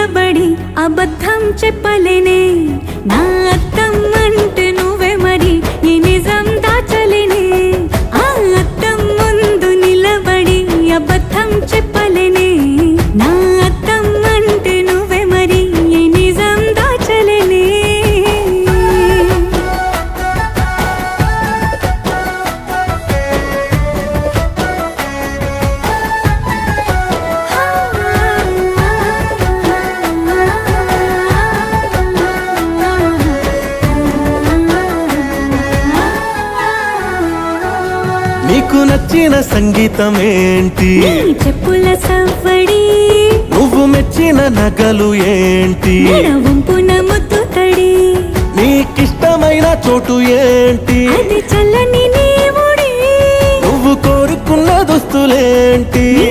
నిలబడి అబద్ధం చెప్పలేనే నా అద్దం అంటే నువ్వే మరి ఈ నిజం దాచలేనే ఆ అద్దం ముందు నిలబడి అబద్ధం చెప్పలేనే నా అద్దం అంటే నువ్వే మరి ఈ నిజం దాచలేనే నీకు నచ్చిన సంగీతం ఏంటి నీ చెప్పుల సవ్వడి నువ్వు మెచ్చిన నగలు ఏంటి వంపున ముద్దు తడి నీకిష్టమైన చోటు ఏంటి అది చల్లని నీ ఒడి నువ్వు కోరుకున్న దుస్తులేంటి నీ